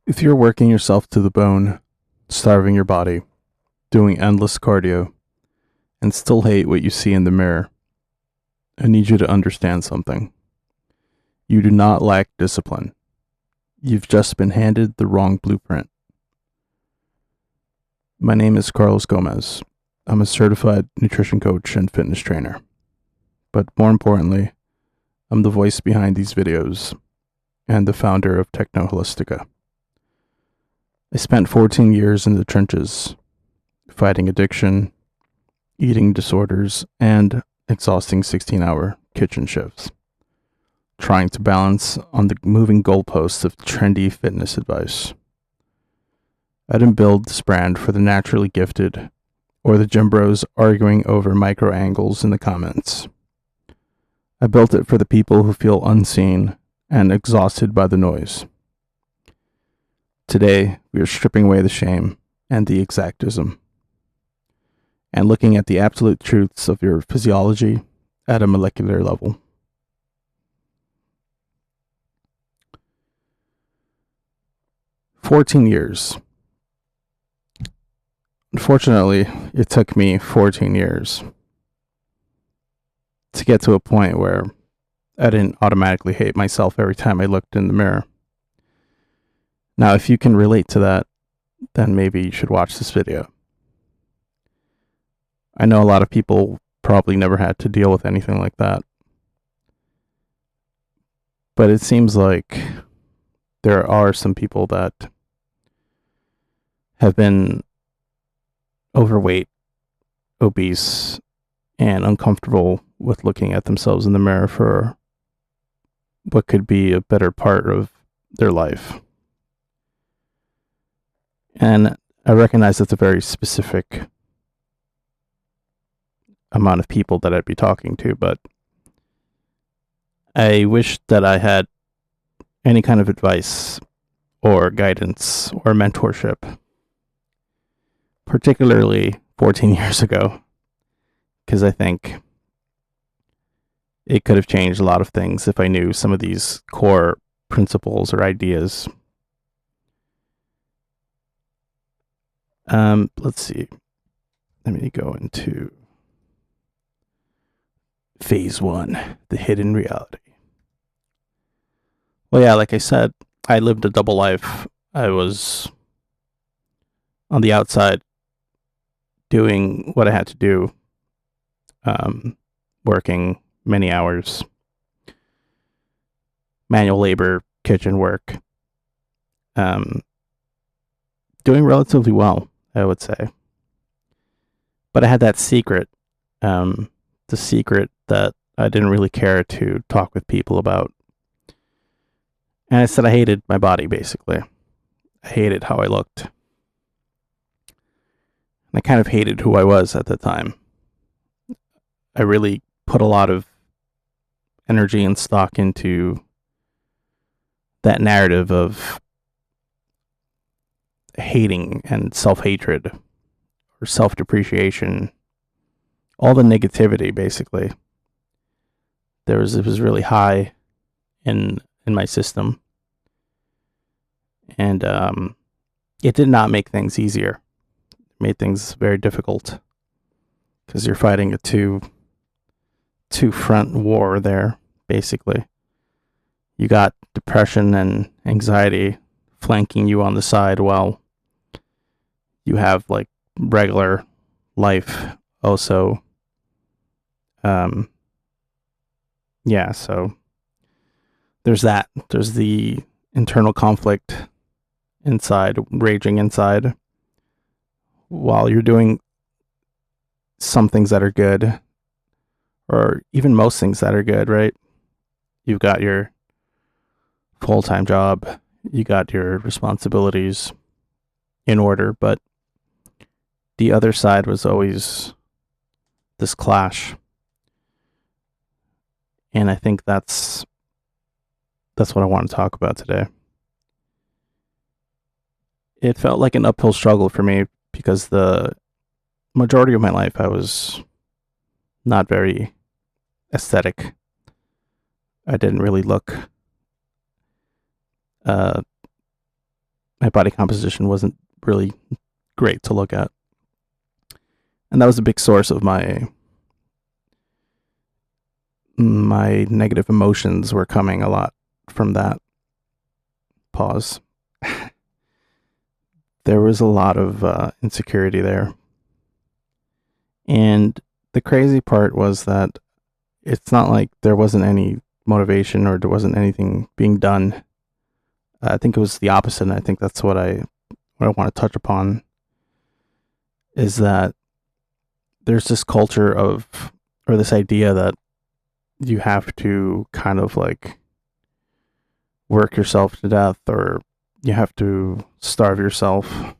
If you're working yourself to the bone, starving your body, doing endless cardio, and still hate what you see in the mirror, I need you to understand something. You do not lack discipline. You've just been handed the wrong blueprint. My name is Carlos Gomez. I'm a certified nutrition coach and fitness trainer. But more importantly, I'm the voice behind these videos and the founder of Technoholistica. I spent 14 years in the trenches, fighting addiction, eating disorders, and exhausting 16-hour kitchen shifts, trying to balance on the moving goalposts of trendy fitness advice. I didn't build this brand for the naturally gifted or the gym bros arguing over micro angles in the comments. I built it for the people who feel unseen and exhausted by the noise. Today, we are stripping away the shame and the exactism and looking at the absolute truths of your physiology at a molecular level. "14 years. Unfortunately, it took me 14 years to get to a point where I didn't automatically hate myself every time I looked in the mirror. Now, if you can relate to that, then maybe you should watch this video. I know a lot of people probably never had to deal with anything like that. But it seems like there are some people that have been overweight, obese, and uncomfortable with looking at themselves in the mirror for what could be a better part of their life. And I recognize that's a very specific amount of people that I'd be talking to, but I wish that I had any kind of advice or guidance or mentorship, particularly 14 years ago, because I think it could have changed a lot of things if I knew some of these core principles or ideas. Let's see. Let me go into phase 1, the hidden reality. Well, yeah, like I said, I lived a double life. I was on the outside doing what I had to do, working many hours, manual labor, kitchen work, doing relatively well, I would say. But I had that secret, the secret that I didn't really care to talk with people about. And I said I hated my body, basically. I hated how I looked. And I kind of hated who I was at the time. I really put a lot of energy and stock into that narrative of hating and self-hatred or self-depreciation, all the negativity, basically. It was really high in my system, and it did not make things easier. It made things very difficult because you're fighting a two front war there, basically. You got depression and anxiety flanking you on the side while you have like regular life also. Yeah, so there's that. There's the internal conflict inside, raging inside, while you're doing some things that are good, or even most things that are good, right? You've got your full-time job, you got your responsibilities in order, but the other side was always this clash. And I think that's what I want to talk about today. It felt like an uphill struggle for me because the majority of my life I was not very aesthetic. I didn't really look I body composition wasn't really great to look at. And that was a big source of my negative emotions were coming a lot from that. Pause. There was a lot of insecurity there. And the crazy part was that it's not like there wasn't any motivation or there wasn't anything being done. I think it was the opposite, and I think that's what I want to touch upon, is that there's this culture of, or this idea that you have to kind of like work yourself to death, or you have to starve yourself.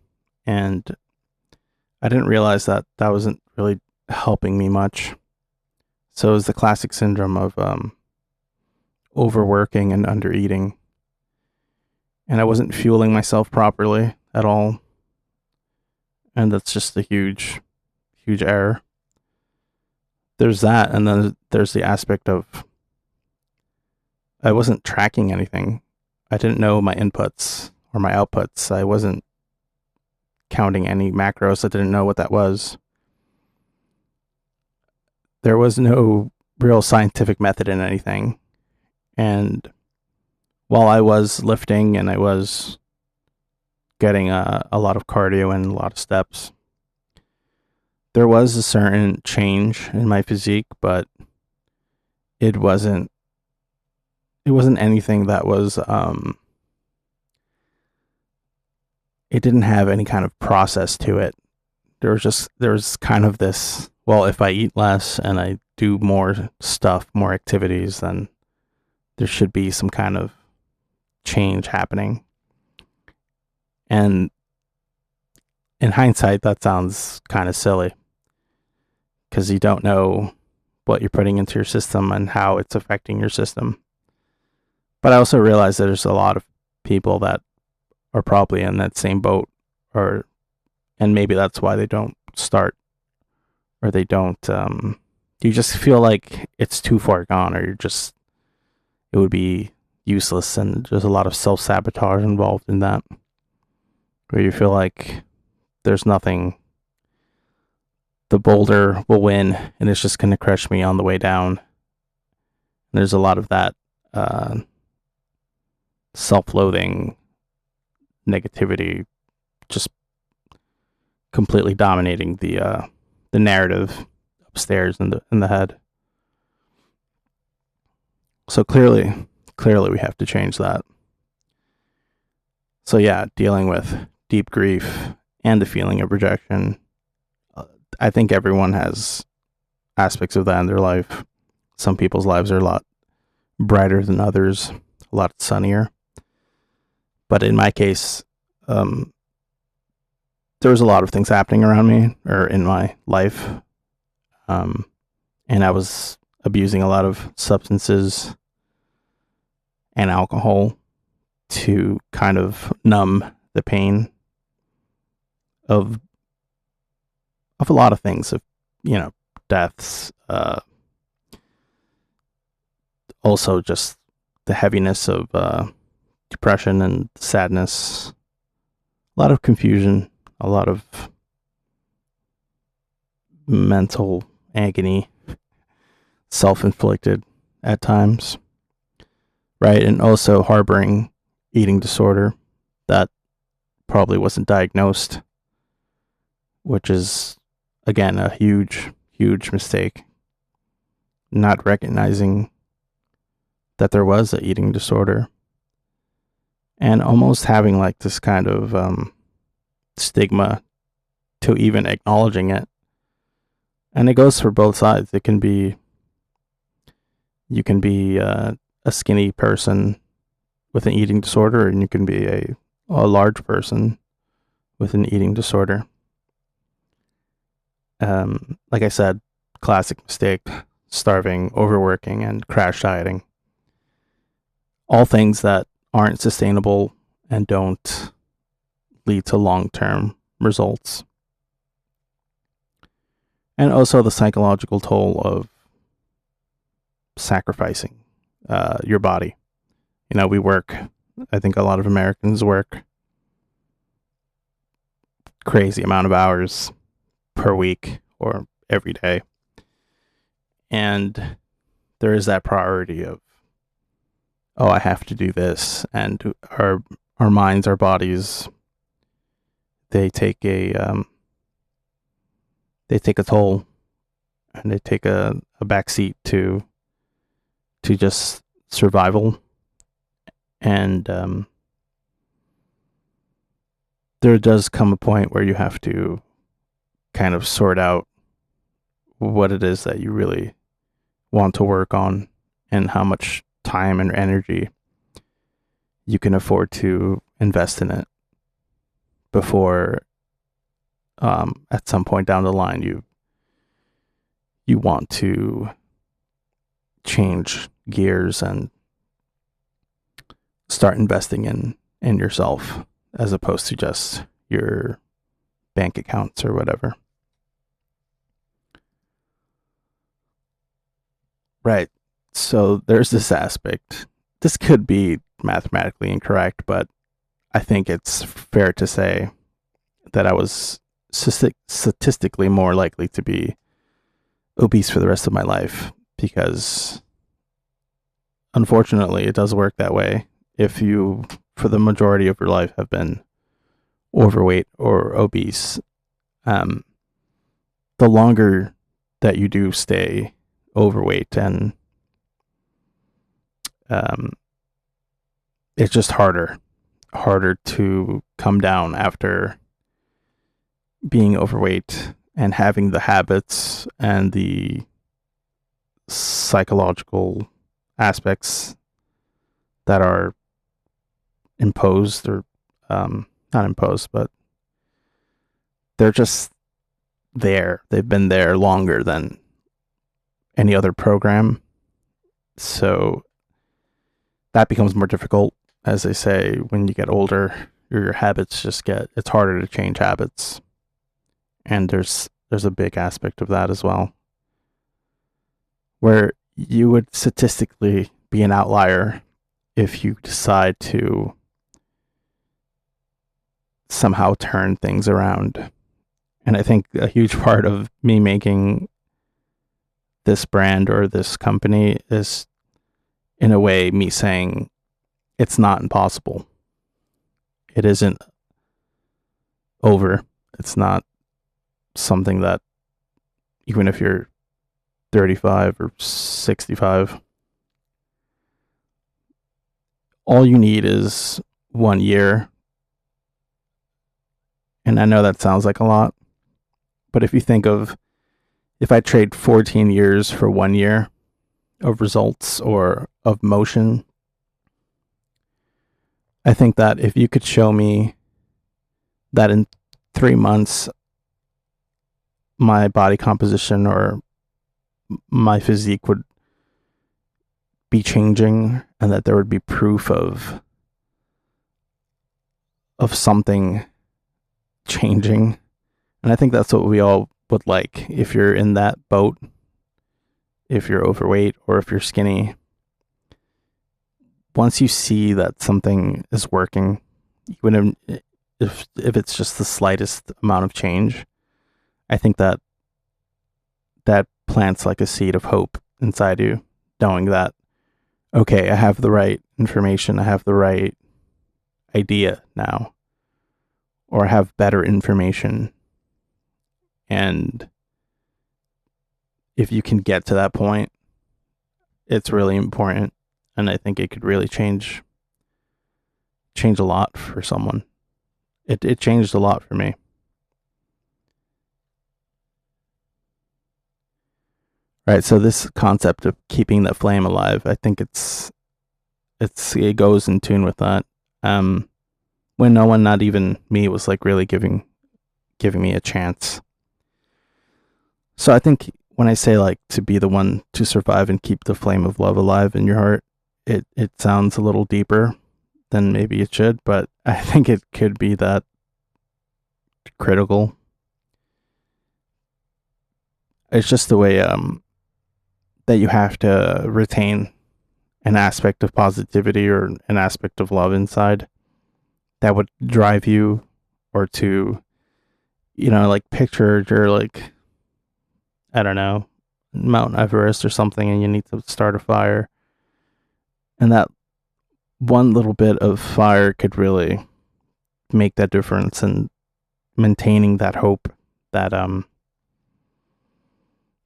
And I didn't realize that that wasn't really helping me much. So it was the classic syndrome of overworking and undereating. And I wasn't fueling myself properly at all. And that's just a huge, huge error. There's that, and then there's the aspect of I wasn't tracking anything. I didn't know my inputs or my outputs. I wasn't counting any macros. I didn't know what that was. There was no real scientific method in anything. And while I was lifting and I was getting a lot of cardio and a lot of steps, there was a certain change in my physique, but it wasn't anything that was it didn't have any kind of process to it. There was kind of this, well, if I eat less and I do more stuff, more activities, then there should be some kind of change happening. And in hindsight, that sounds kind of silly, because you don't know what you're putting into your system and how it's affecting your system. But I also realize that there's a lot of people that are probably in that same boat, and maybe that's why they don't start, or they don't, you just feel like it's too far gone, or it would be useless, and there's a lot of self-sabotage involved in that, where you feel like there's nothing, the boulder will win, and it's just going to crush me on the way down. And there's a lot of that self-loathing, negativity, just completely dominating the narrative upstairs in the head. So clearly we have to change that. So yeah, dealing with deep grief and the feeling of rejection. I think everyone has aspects of that in their life. Some people's lives are a lot brighter than others, a lot sunnier. But in my case, there was a lot of things happening around me, or in my life. And I was abusing a lot of substances and alcohol to kind of numb the pain of a lot of things, of, deaths, also just the heaviness of depression and sadness, a lot of confusion, a lot of mental agony, self-inflicted at times, right? And also harboring eating disorder that probably wasn't diagnosed, which is, again, a huge, huge mistake. Not recognizing that there was an eating disorder, and almost having like this kind of stigma to even acknowledging it. And it goes for both sides. You can be a skinny person with an eating disorder, and you can be a large person with an eating disorder. Like I said, classic mistake: starving, overworking, and crash dieting. All things that aren't sustainable and don't lead to long-term results. And also the psychological toll of sacrificing your body. We work, I think a lot of Americans work crazy amount of hours per week or every day. And there is that priority of, oh, I have to do this. And our minds, our bodies, they take a toll, and they take a backseat to just survival. And there does come a point where you have to kind of sort out what it is that you really want to work on and how much time and energy you can afford to invest in it before at some point down the line you want to change gears and start investing in yourself as opposed to just your bank accounts or whatever. Right. So there's this aspect. This could be mathematically incorrect, but I think it's fair to say that I was statistically more likely to be obese for the rest of my life, because unfortunately it does work that way. If you, for the majority of your life, have been overweight or obese, the longer that you do stay overweight, and it's just harder to come down after being overweight and having the habits and the psychological aspects that are imposed, or not imposed, but they're just there. They've been there longer than any other program. So that becomes more difficult. As they say, when you get older, your habits it's harder to change habits. And there's a big aspect of that as well, where you would statistically be an outlier if you decide to somehow turn things around. And I think a huge part of me making this brand or this company is, in a way, me saying it's not impossible. It isn't over. It's not something that, even if you're 35 or 65, all you need is 1 year. And I know that sounds like a lot, but if you think of, if I trade 14 years for 1 year of results or of motion, I think that if you could show me that in 3 months my body composition or my physique would be changing, and that there would be proof of something changing. And I think that's what we all would like. If you're in that boat, if you're overweight or if you're skinny, once you see that something is working, even if it's just the slightest amount of change, I think that plants like a seed of hope inside you, knowing that, okay, I have the right information, I have the right idea now, or I have better information. And if you can get to that point, it's really important. And I think it could really change a lot for someone. It changed a lot for me. Right, so this concept of keeping that flame alive, I think it goes in tune with that. When no one, not even me, was like really giving me a chance. So I think when I say like to be the one to survive and keep the flame of love alive in your heart, it sounds a little deeper than maybe it should, but I think it could be that critical. It's just the way that you have to retain an aspect of positivity or an aspect of love inside that would drive you, or to like picture you're like, I don't know, Mount Everest or something, and you need to start a fire. And that one little bit of fire could really make that difference in maintaining that hope, that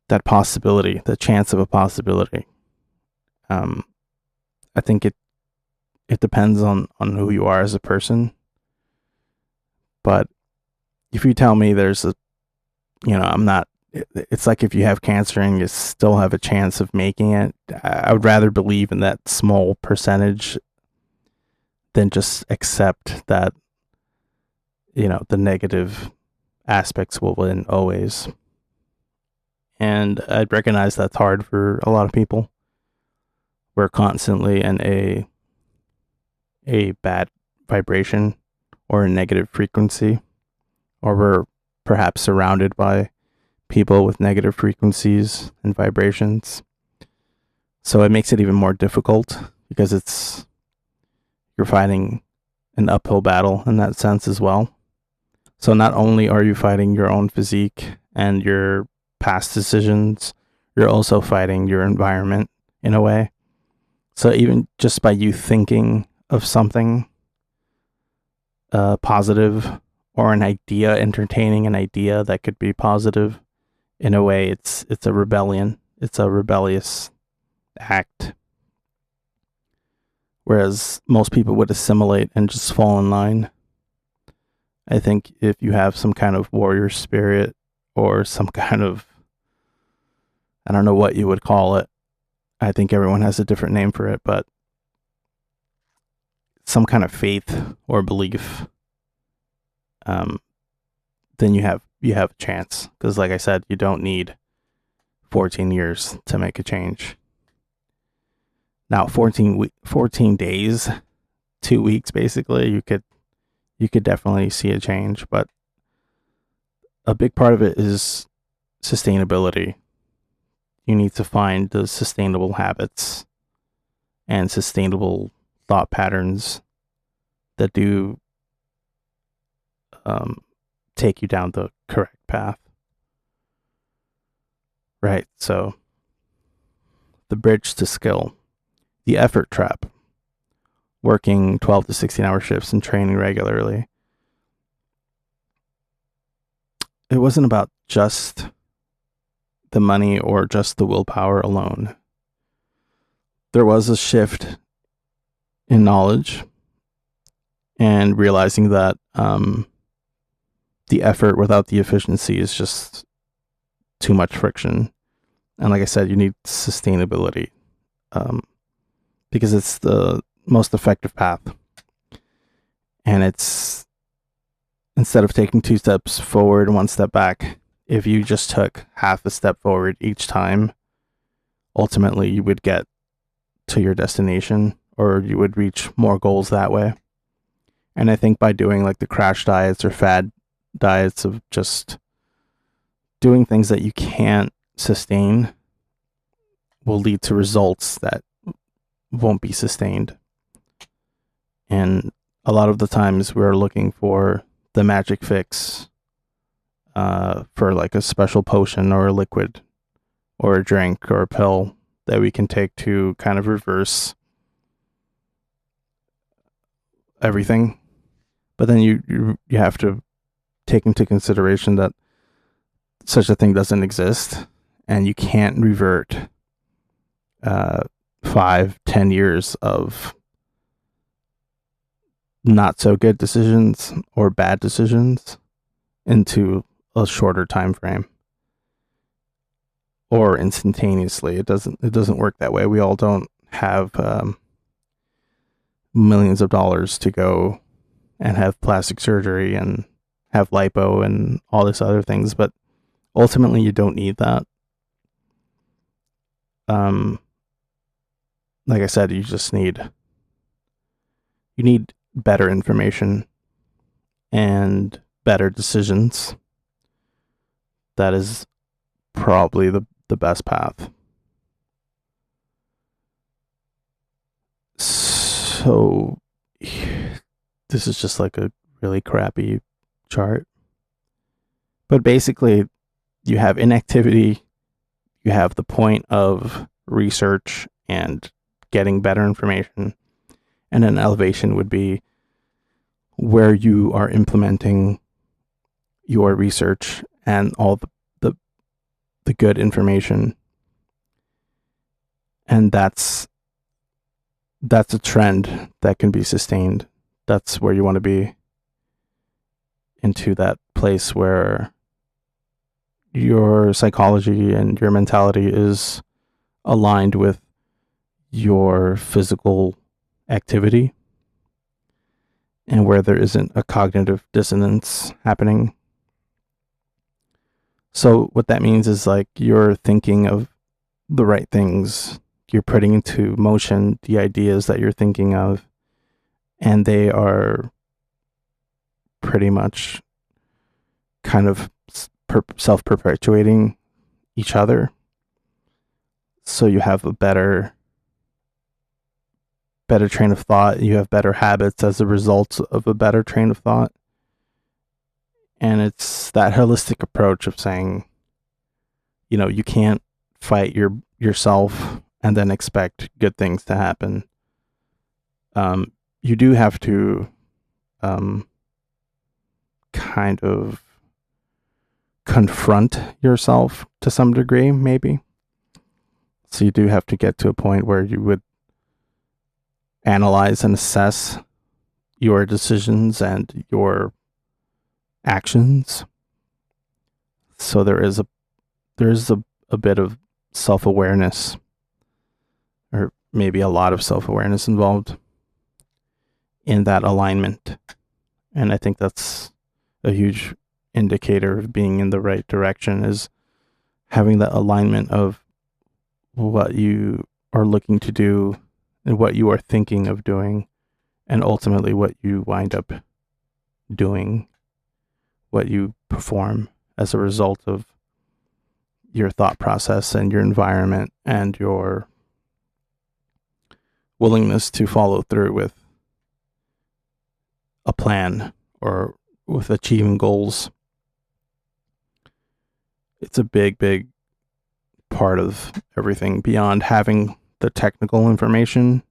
that possibility, the chance of a possibility. Um, I think it depends on who you are as a person. But if you tell me there's a, I'm not, it's like if you have cancer and you still have a chance of making it, I would rather believe in that small percentage than just accept that, the negative aspects will win always. And I'd recognize that's hard for a lot of people. We're constantly in a bad vibration or a negative frequency, or we're perhaps surrounded by people with negative frequencies and vibrations. So it makes it even more difficult because you're fighting an uphill battle in that sense as well. So not only are you fighting your own physique and your past decisions, you're also fighting your environment in a way. So even just by you thinking of something positive, or an idea, entertaining an idea that could be positive, in a way, it's a rebellion. It's a rebellious act. Whereas most people would assimilate and just fall in line. I think if you have some kind of warrior spirit, or some kind of, I don't know what you would call it. I think everyone has a different name for it, but some kind of faith or belief, then you have a chance. Because like I said, you don't need 14 years to make a change. Now 14 days, 2 weeks basically, you could definitely see a change, but a big part of it is sustainability. You need to find the sustainable habits and sustainable thought patterns that do take you down the correct path. Right, so the bridge to skill, the effort trap, working 12 to 16-hour shifts and training regularly. It wasn't about just the money or just the willpower alone. There was a shift in knowledge and realizing that the effort without the efficiency is just too much friction. And like I said, you need sustainability, because it's the most effective path. And it's, instead of taking 2 steps forward and 1 step back, if you just took half a step forward each time, ultimately you would get to your destination, or you would reach more goals that way. And I think by doing like the crash diets or fad diets of just doing things that you can't sustain will lead to results that won't be sustained. And a lot of the times we're looking for the magic fix, for like a special potion or a liquid or a drink or a pill that we can take to kind of reverse everything. But then you have to take into consideration that such a thing doesn't exist, and you can't revert 5-10 years of not so good decisions or bad decisions into a shorter time frame, or instantaneously. It doesn't work that way. We all don't have millions of dollars to go and have plastic surgery and have lipo and all this other things, but ultimately you don't need that. Like I said, you need better information and better decisions. That is probably the best path. So this is just like a really crappy chart. But basically, you have inactivity, you have the point of research and getting better information, and then elevation would be where you are implementing your research and all the good information. And that's a trend that can be sustained. That's where you want to be, into that place where your psychology and your mentality is aligned with your physical activity, and where there isn't a cognitive dissonance happening. So what that means is like you're thinking of the right things, you're putting into motion the ideas that you're thinking of, and they are pretty much kind of self-perpetuating each other. So you have a better train of thought, you have better habits as a result of a better train of thought. And it's that holistic approach of saying, you can't fight yourself and then expect good things to happen. You do have to kind of confront yourself to some degree, maybe. So you do have to get to a point where you would analyze and assess your decisions and your actions. So there is a bit of self-awareness, or maybe a lot of self-awareness involved in that alignment. And I think that's a huge indicator of being in the right direction, is having that alignment of what you are looking to do and what you are thinking of doing, and ultimately what you wind up doing, what you perform as a result of your thought process and your environment and your willingness to follow through with a plan or with achieving goals. It's a big, big part of everything beyond having the technical information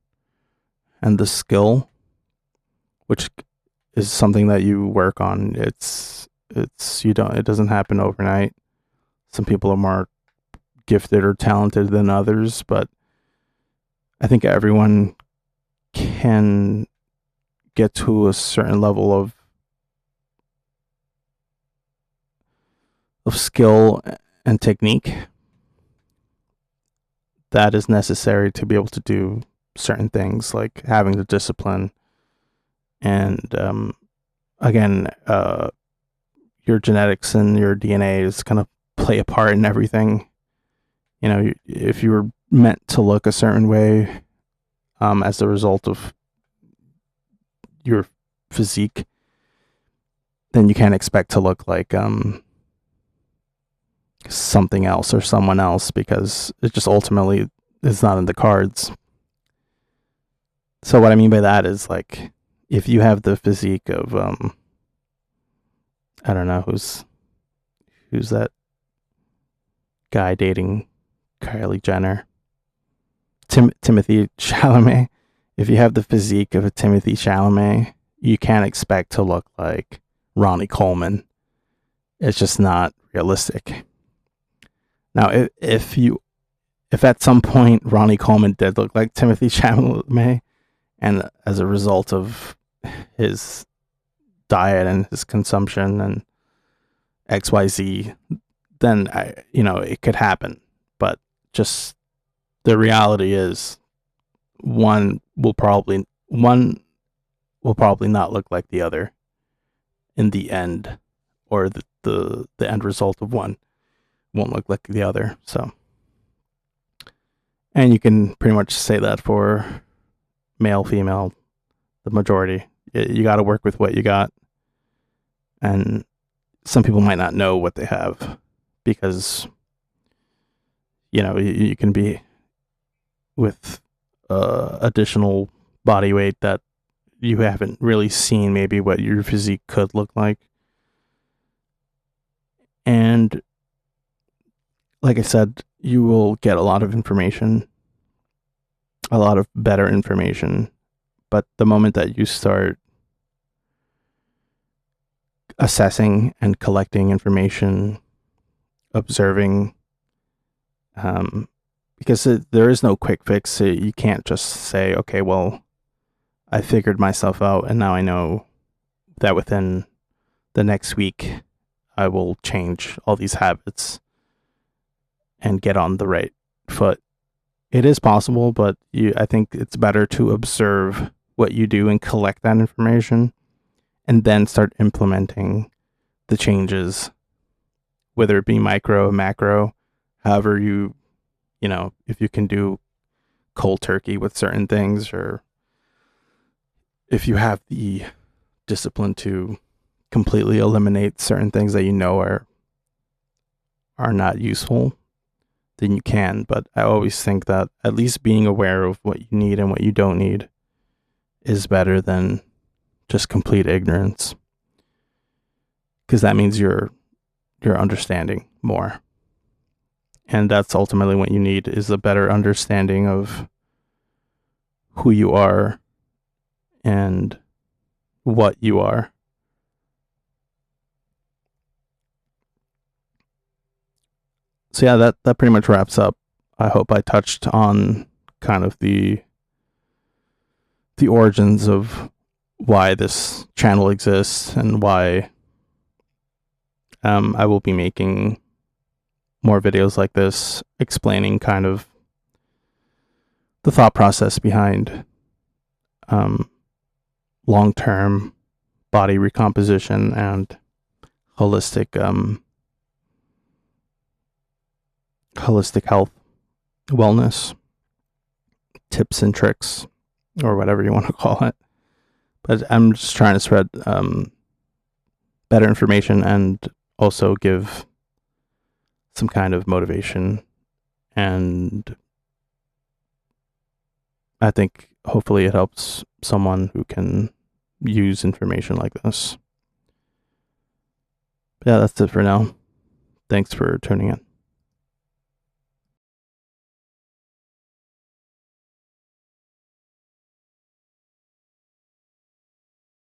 and the skill, which is something that you work on. It doesn't happen overnight. Some people are more gifted or talented than others, but I think everyone can get to a certain level of skill and technique that is necessary to be able to do certain things, like having the discipline. And again, your genetics and your DNA is going to play a part in everything. If you were meant to look a certain way as a result of your physique, then you can't expect to look like something else or someone else, because it just ultimately is not in the cards. So what I mean by that is, like, if you have the physique of I don't know, who's that guy dating Kylie Jenner, Timothy Chalamet. If you have the physique of a Timothy Chalamet, you can't expect to look like Ronnie Coleman. It's just not realistic. Now, if at some point Ronnie Coleman did look like Timothy Chalamet, and as a result of his diet and his consumption and XYZ, then it could happen. But just the reality is, one will probably not look like the other in the end, or the end result of one won't look like the other. So, and you can pretty much say that for male, female, the majority. You got to work with what you got, and some people might not know what they have, because you can be with additional body weight that you haven't really seen maybe what your physique could look like. And like I said, you will get a lot of information, a lot of better information. But the moment that you start assessing and collecting information, observing, because there is no quick fix. You can't just say, okay, well, I figured myself out and now I know that within the next week I will change all these habits and get on the right foot. It is possible, but I think it's better to observe what you do and collect that information and then start implementing the changes, whether it be micro, macro, however if you can do cold turkey with certain things, or if you have the discipline to completely eliminate certain things that you know are not useful, then you can. But I always think that at least being aware of what you need and what you don't need is better than just complete ignorance, because that means you're understanding more. And that's ultimately what you need, is a better understanding of who you are and what you are. So yeah, that pretty much wraps up. I hope I touched on kind of the origins of why this channel exists and why I will be making more videos like this, explaining kind of the thought process behind long-term body recomposition and holistic health, wellness, tips and tricks, or whatever you want to call it. But I'm just trying to spread better information and also give some kind of motivation. And I think hopefully it helps someone who can use information like this. Yeah, that's it for now. Thanks for tuning in.